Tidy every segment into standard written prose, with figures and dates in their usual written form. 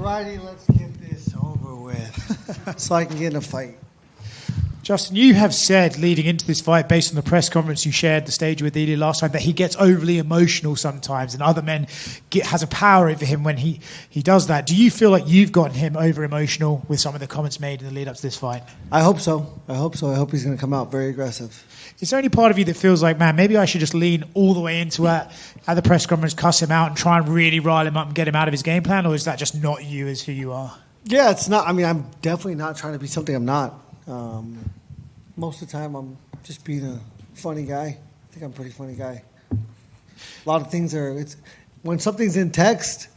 righty, let's get this over with so I can get in a fight. Justin, you have said leading into this fight, based on the press conference you shared the stage with Ilia last time, that he gets overly emotional sometimes, and other men has a power over him when he does that. Do you feel like you've gotten him over emotional with some of the comments made in the lead up to this fight? I hope so. I hope he's going to come out very aggressive. Is there any part of you that feels like, man, maybe I should just lean all the way into it at the press conference, cuss him out, and try and really rile him up and get him out of his game plan, or is that just not you as who you are? Yeah, it's not. I mean, I'm definitely not trying to be something I'm not. Most of the time, I'm just being a funny guy. I think I'm a pretty funny guy. A lot of things when something's in text,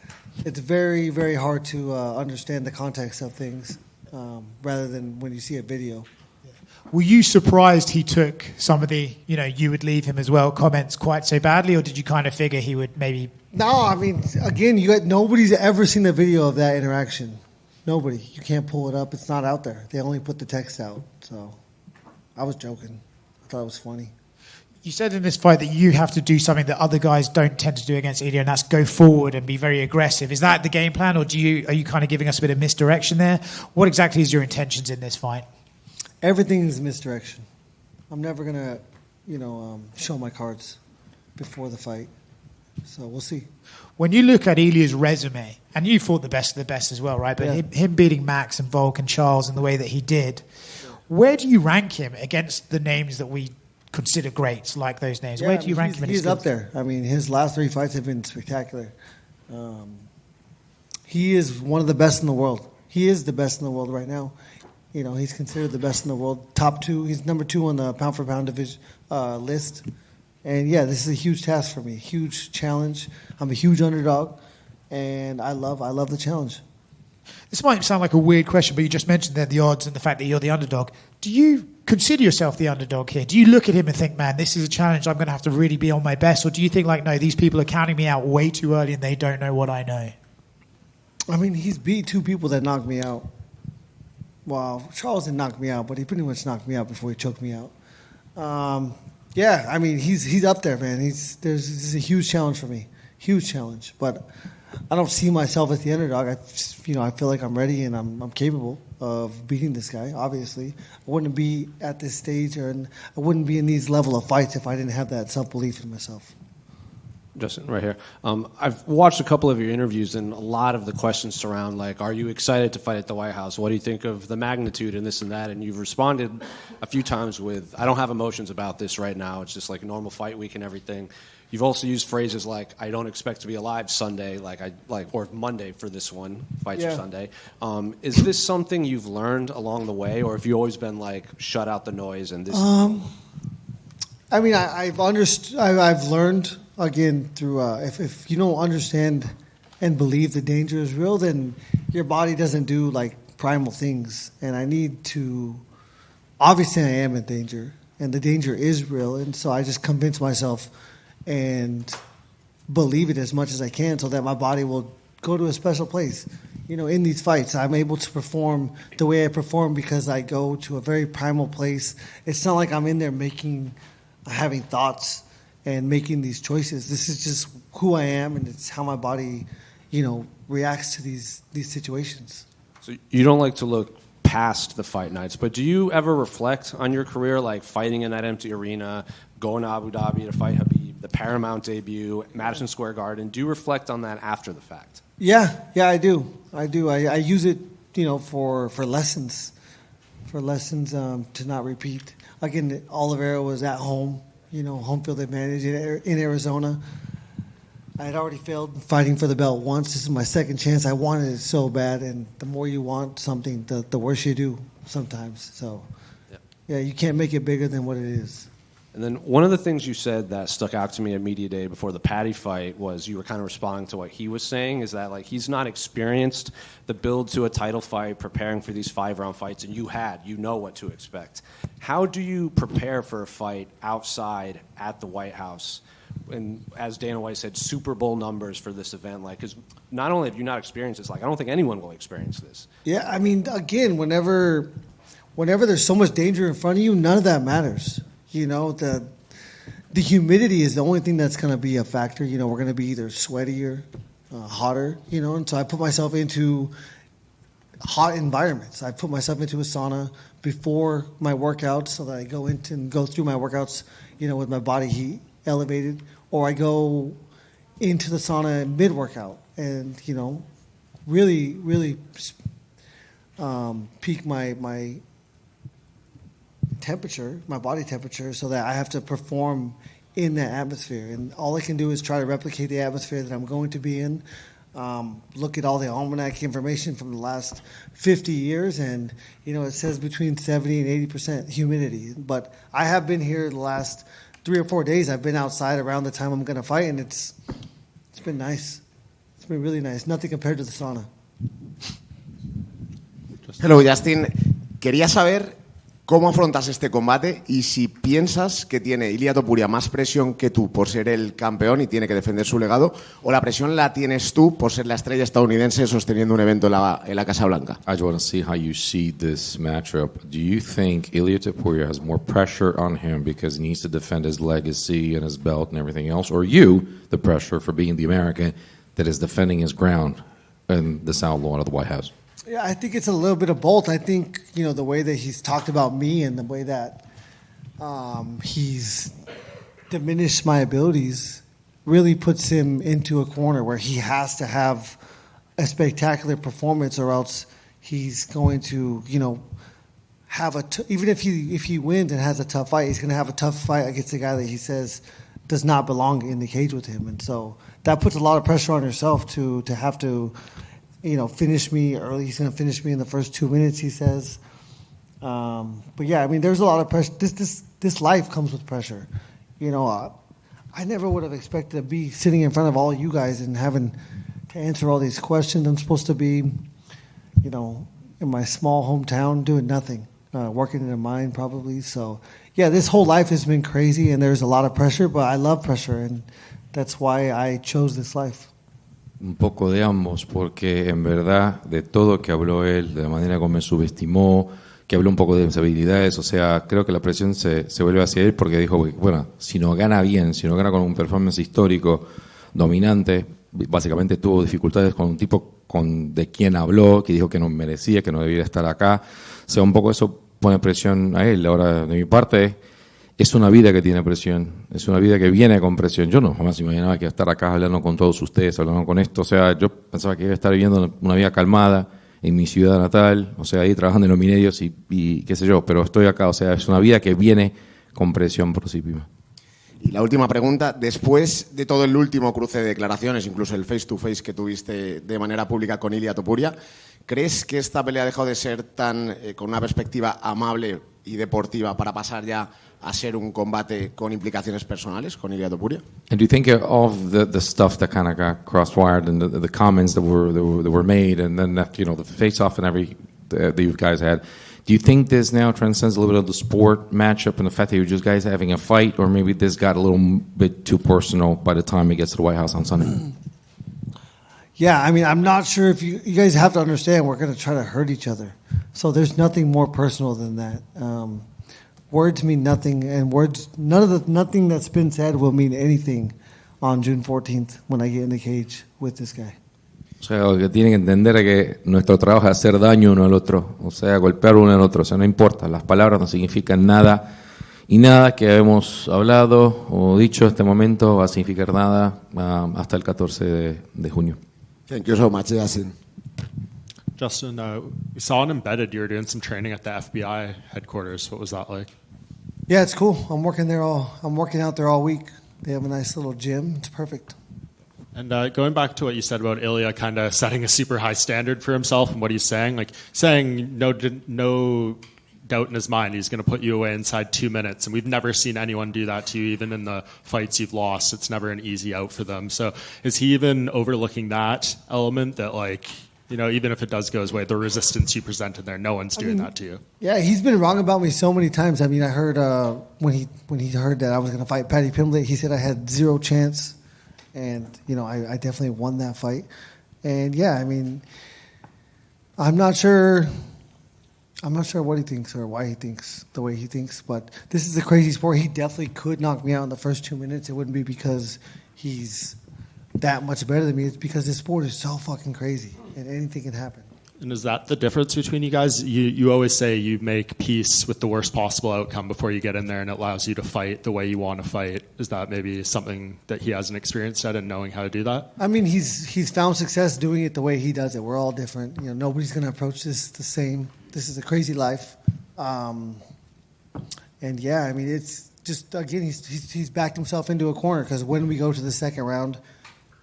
it's very, very hard to understand the context of things rather than when you see a video. Were you surprised he took some of the, you would leave him as well, comments quite so badly, or did you kind of figure he would maybe... No, I mean, again, nobody's ever seen a video of that interaction. Nobody. You can't pull it up. It's not out there. They only put the text out, so... I was joking. I thought it was funny. You said in this fight that you have to do something that other guys don't tend to do against Ilia, and that's go forward and be very aggressive. Is that the game plan, or are you kind of giving us a bit of misdirection there? What exactly is your intentions in this fight? Everything is misdirection. I'm never going to, show my cards before the fight. So we'll see. When you look at Ilia's resume, and you fought the best of the best as well, right? But yeah. him beating Max and Volk and Charles in the way that he did... Where do you rank him against the names that we consider greats, like those names? Where do you rank him in his skills? He's up there. I mean, his last 3 fights have been spectacular. He is one of the best in the world. He is the best in the world right now. He's considered the best in the world. Top 2. He's number 2 on the pound-for-pound division list. And, yeah, this is a huge task for me, huge challenge. I'm a huge underdog, and I love the challenge. This might sound like a weird question, but you just mentioned there the odds and the fact that you're the underdog. Do you consider yourself the underdog here? Do you look at him and think, man, this is a challenge, I'm going to have to really be on my best? Or do you think, no, these people are counting me out way too early and they don't know what I know? I mean, he's beat 2 people that knocked me out. Well, Charles didn't knock me out, but he pretty much knocked me out before he choked me out. Yeah, I mean, he's up there, man. This is a huge challenge for me. Huge challenge. But I don't see myself as the underdog. I feel like I'm ready and I'm capable of beating this guy, obviously. I wouldn't be at this stage and I wouldn't be in these level of fights if I didn't have that self-belief in myself. Justin, right here. I've watched a couple of your interviews, and a lot of the questions surround, are you excited to fight at the White House? What do you think of the magnitude and this and that? And you've responded a few times with, I don't have emotions about this right now. It's just like a normal fight week and everything. You've also used phrases like, I don't expect to be alive Sunday, or Monday for this one, fights are Sunday. Is this something you've learned along the way, or have you always been shut out the noise and this? I mean, I've learned, again, through, if you don't understand and believe the danger is real, then your body doesn't do primal things. And I need to, obviously I am in danger, and the danger is real. And so I just convince myself and believe it as much as I can so that my body will go to a special place. In these fights, I'm able to perform the way I perform because I go to a very primal place. It's not like I'm in there having thoughts and making these choices. This is just who I am, and it's how my body, reacts to these situations. So you don't like to look past the fight nights, but do you ever reflect on your career, fighting in that empty arena, going to Abu Dhabi to fight Habib, the Paramount debut, Madison Square Garden? Do you reflect on that after the fact? Yeah, I do. I use it, for lessons, to not repeat. Again, Oliveira was at home, home field advantage in Arizona. I had already failed fighting for the belt once. This is my second chance. I wanted it so bad, and the more you want something, the worse you do sometimes. So, yeah, you can't make it bigger than what it is. And then one of the things you said that stuck out to me at Media Day before the Patty fight was you were kind of responding to what he was saying, is that he's not experienced the build to a title fight, preparing for these 5-round fights, and you know what to expect. How do you prepare for a fight outside at the White House? And as Dana White said, Super Bowl numbers for this event, because not only have you not experienced this, I don't think anyone will experience this. Yeah, I mean, again, whenever there's so much danger in front of you, none of that matters. The humidity is the only thing that's going to be a factor. We're going to be either sweatier, hotter, and so I put myself into hot environments. I put myself into a sauna before my workouts so that I go into and go through my workouts, with my body heat elevated, or I go into the sauna mid-workout and, really, really peak my temperature, my body temperature, so that I have to perform in that atmosphere. And all I can do is try to replicate the atmosphere that I'm going to be in. Look at all the almanac information from the last 50 years, and it says between 70 and 80% humidity. But I have been here the last 3 or 4 days. I've been outside around the time I'm going to fight, and it's been nice. It's been really nice. Nothing compared to the sauna. Hello, Justin. Quería saber cómo afrontas este combate y si piensas que tiene Ilia Topuria más presión que tú por ser el campeón y tiene que defender su legado, o la presión la tienes tú por ser la estrella estadounidense sosteniendo un evento en la Casa Blanca. I just want to see how you see this matchup. Do you think Ilia Topuria has more pressure on him because he needs to defend his legacy and his belt and everything else, or you, the pressure for being the American that is defending his ground in the South Lawn of the White House? Yeah, I think it's a little bit of both. I think, the way that he's talked about me and the way that he's diminished my abilities really puts him into a corner where he has to have a spectacular performance, or else he's going to, have even if he wins and has a tough fight, he's going to have a tough fight against a guy that he says does not belong in the cage with him. And so that puts a lot of pressure on yourself to have to, finish me early. He's going to finish me in the first 2 minutes, he says. But yeah, I mean, there's a lot of pressure. This life comes with pressure. I never would have expected to be sitting in front of all you guys and having to answer all these questions. I'm supposed to be, in my small hometown doing nothing, working in a mine probably. So yeah, this whole life has been crazy, and there's a lot of pressure, but I love pressure, and that's why I chose this life. Un poco de ambos, porque en verdad de todo que habló él, de la manera como me subestimó, que habló un poco de mis habilidades, o sea, creo que la presión se vuelve hacia él porque dijo, bueno, si no gana bien, si no gana con un performance histórico dominante, básicamente tuvo dificultades con un tipo de quien habló, que dijo que no merecía, que no debía estar acá, o sea, un poco eso pone presión a él. Ahora, de mi parte, es una vida que tiene presión, es una vida que viene con presión. Yo no jamás imaginaba que iba a estar acá hablando con todos ustedes, hablando con esto. O sea, yo pensaba que iba a estar viviendo una vida calmada en mi ciudad natal, o sea, ahí trabajando en los minerios y qué sé yo, pero estoy acá. O sea, es una vida que viene con presión por sí misma. Y la última pregunta, después de todo el último cruce de declaraciones, incluso el face-to-face que tuviste de manera pública con Ilia Topuria, ¿crees que esta pelea ha dejado de ser tan con una perspectiva amable y deportiva para pasar ya a ser un combate con implicaciones personales con Ilia Topuria? And do you think of the stuff that kind of got cross-wired and the comments that were made, and then that, the face-off and that you guys had, do you think this now transcends a little bit of the sport matchup and the fact that you're just guys having a fight, or maybe this got a little bit too personal by the time it gets to the White House on Sunday? Yeah, I mean, I'm not sure if you guys have to understand we're going to try to hurt each other. So there's nothing more personal than that. Words mean nothing, and nothing that's been said will mean anything on June 14th when I get in the cage with this guy. O sea, lo que tienen que entender es que nuestro trabajo es hacer daño uno al otro, o sea, golpear uno al otro, o sea, no importa, las palabras no significan nada, y nada que hemos hablado o dicho en este momento va a significar nada hasta el 14 de junio. Thank you so much, Justin. Justin, we saw in Embedded you were doing some training at the FBI headquarters. What was that like? Yeah, it's cool. I'm working out there all week. They have a nice little gym. It's perfect. And going back to what you said about Ilia kind of setting a super high standard for himself and what he's saying, saying no doubt in his mind he's going to put you away inside 2 minutes, and we've never seen anyone do that to you, even in the fights you've lost. It's never an easy out for them. So is he even overlooking that element that, even if it does go his way, the resistance you presented there, no one's doing that to you? Yeah, he's been wrong about me so many times. I mean, I heard when he heard that I was going to fight Paddy Pimblett, he said I had zero chance. And, I definitely won that fight. And, yeah, I mean, I'm not sure what he thinks or why he thinks the way he thinks. But this is a crazy sport. He definitely could knock me out in the first 2 minutes. It wouldn't be because he's that much better than me. It's because this sport is so fucking crazy, and anything can happen. And is that the difference between you guys? You always say you make peace with the worst possible outcome before you get in there, and it allows you to fight the way you want to fight. Is that maybe something that he hasn't experienced yet in knowing how to do that? I mean, he's found success doing it the way he does it. We're all different. You know, nobody's going to approach this the same. This is a crazy life. And yeah, I mean, it's just, again, he's backed himself into a corner, because when we go to the second round,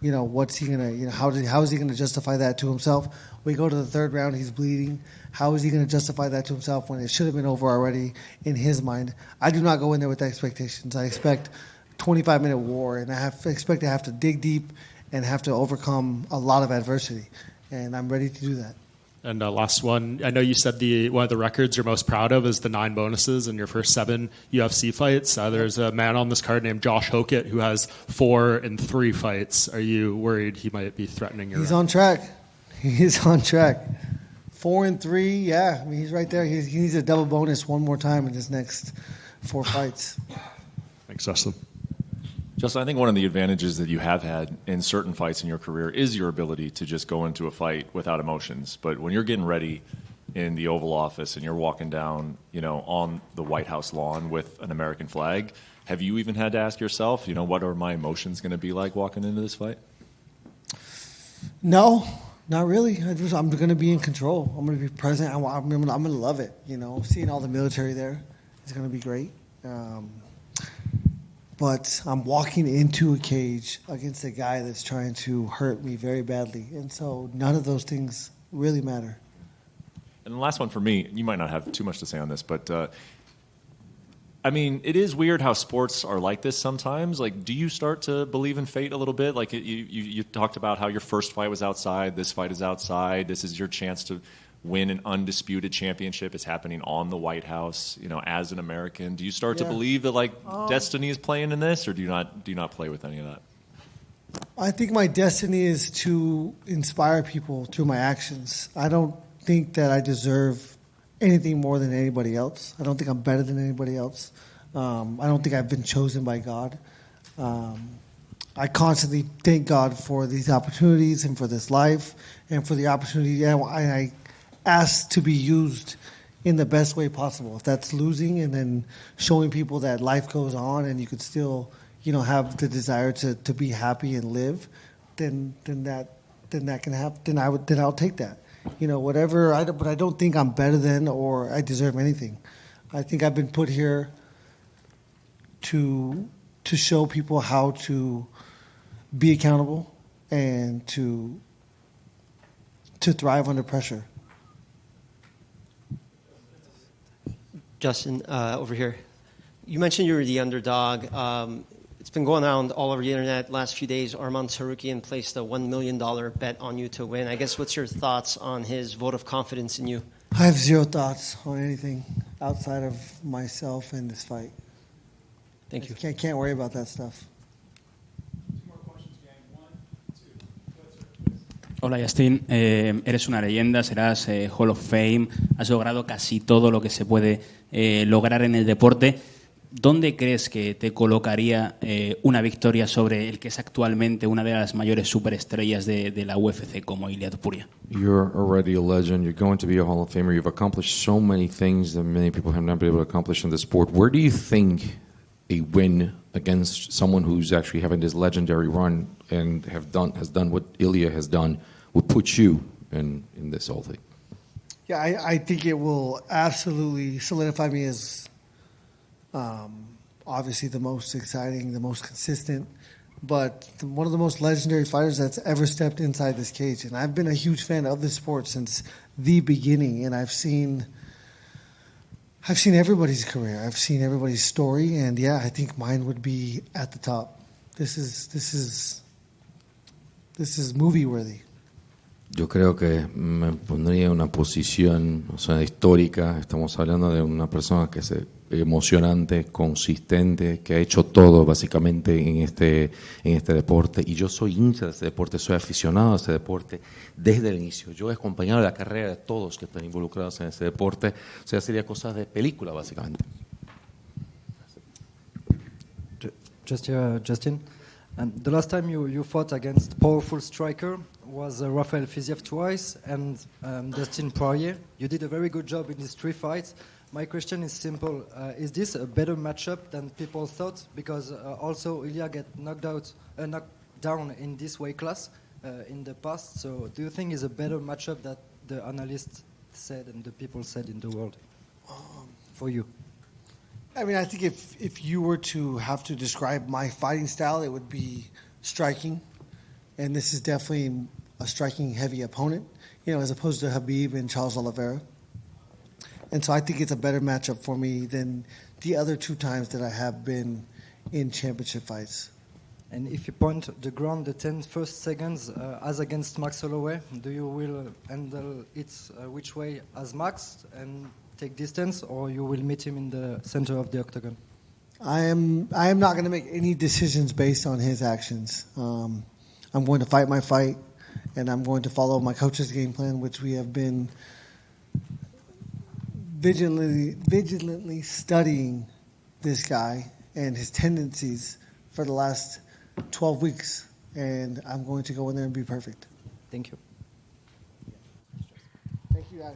you know, what's he gonna? You know, how is he gonna justify that to himself? We go to the third round, he's bleeding. How is he gonna justify that to himself when it should have been over already in his mind? I do not go in there with expectations. I expect 25-minute war, and I expect to have to dig deep and have to overcome a lot of adversity, and I'm ready to do that. And last one, I know you said one of the records you're most proud of is the 9 bonuses in your first 7 UFC fights. There's a man on this card named Josh Hokett who has 4 in 3 fights. Are you worried he might be threatening your? He's on track. He's on track. 4 and 3, yeah. I mean, he's right there. He needs a double bonus one more time in his next 4 fights. Thanks, Justin. Justin, I think one of the advantages that you have had in certain fights in your career is your ability to just go into a fight without emotions. But when you're getting ready in the Oval Office and you're walking down, you know, on the White House lawn with an American flag, have you even had to ask yourself, you know, what are my emotions going to be like walking into this fight? No, not really. I'm going to be in control. I'm going to be present. I'm going to love it. You know, seeing all the military there is going to be great. But I'm walking into a cage against a guy that's trying to hurt me very badly. And so none of those things really matter. And the last one for me, you might not have too much to say on this, but I mean, it is weird how sports are like this sometimes. Like, do you start to believe in fate a little bit? Like, you talked about how your first fight was outside, this fight is outside, this is your chance to win an undisputed championship. It's happening on the White House, you know, as an American. Do you start to believe that, like, destiny is playing in this, or do you not play with any of that? I think my destiny is to inspire people through my actions. I don't think that I deserve anything more than anybody else. I don't think I'm better than anybody else. I don't think I've been chosen by God. I constantly thank God for these opportunities and for this life and for the opportunity. I ask to be used in the best way possible. If that's losing and then showing people that life goes on and you could still, you know, have the desire to be happy and live, then that can happen. Then I'll take that. You know, whatever. But I don't think I'm better than or I deserve anything. I think I've been put here to show people how to be accountable and to thrive under pressure. Justin, over here. You mentioned you were the underdog. It's been going around all over the internet last few days. Arman Tsarukyan placed a $1 million bet on you to win. I guess what's your thoughts on his vote of confidence in you? I have zero thoughts on anything outside of myself and this fight. Thank you. I can't worry about that stuff. Hola Justin, eres una leyenda, serás Hall of Fame, has logrado casi todo lo que se puede lograr en el deporte. ¿Dónde crees que te colocaría una victoria sobre el que es actualmente una de las mayores superestrellas de la UFC como Ilia Topuria? You're already a legend. You're going to be a Hall of Famer. You've accomplished so many things that many people have not been able to accomplish in the sport. Where do you think a win against someone who's actually having this legendary run and has done what Ilia has done would put you in this whole thing? Yeah, I think it will absolutely solidify me as obviously the most exciting, the most consistent, but one of the most legendary fighters that's ever stepped inside this cage. And I've been a huge fan of this sport since the beginning, and I've seen everybody's career. I've seen everybody's story, and yeah, I think mine would be at the top. This is movie worthy. Yo creo que me pondría en una posición, o sea, histórica. Estamos hablando de una persona que es emocionante, consistente, que ha hecho todo básicamente en este deporte. Y yo soy hincha de este deporte, soy aficionado a este deporte desde el inicio. Yo he acompañado la carrera de todos que están involucrados en este deporte. O sea, sería cosas de película básicamente. Just here, Justin. And the last time you fought against powerful striker was Rafael Fiziev twice and Justin Poirier. You did a very good job in these 3 fights. My question is simple. Is this a better matchup than people thought? Because also Ilia get knocked down in this weight class in the past. So do you think it's a better matchup that the analysts said and the people said in the world for you? I mean, I think if you were to have to describe my fighting style, it would be striking. And this is definitely a striking-heavy opponent, as opposed to Khabib and Charles Oliveira. And so I think it's a better matchup for me than the other 2 times that I have been in championship fights. And if you point the ground the 10 first seconds as against Max Holloway, do you will handle it which way as Max and take distance, or you will meet him in the center of the octagon? I am not going to make any decisions based on his actions. I'm going to fight my fight, and I'm going to follow my coach's game plan, which we have been vigilantly studying this guy and his tendencies for the last 12 weeks, and I'm going to go in there and be perfect. Thank you. Thank you, guys.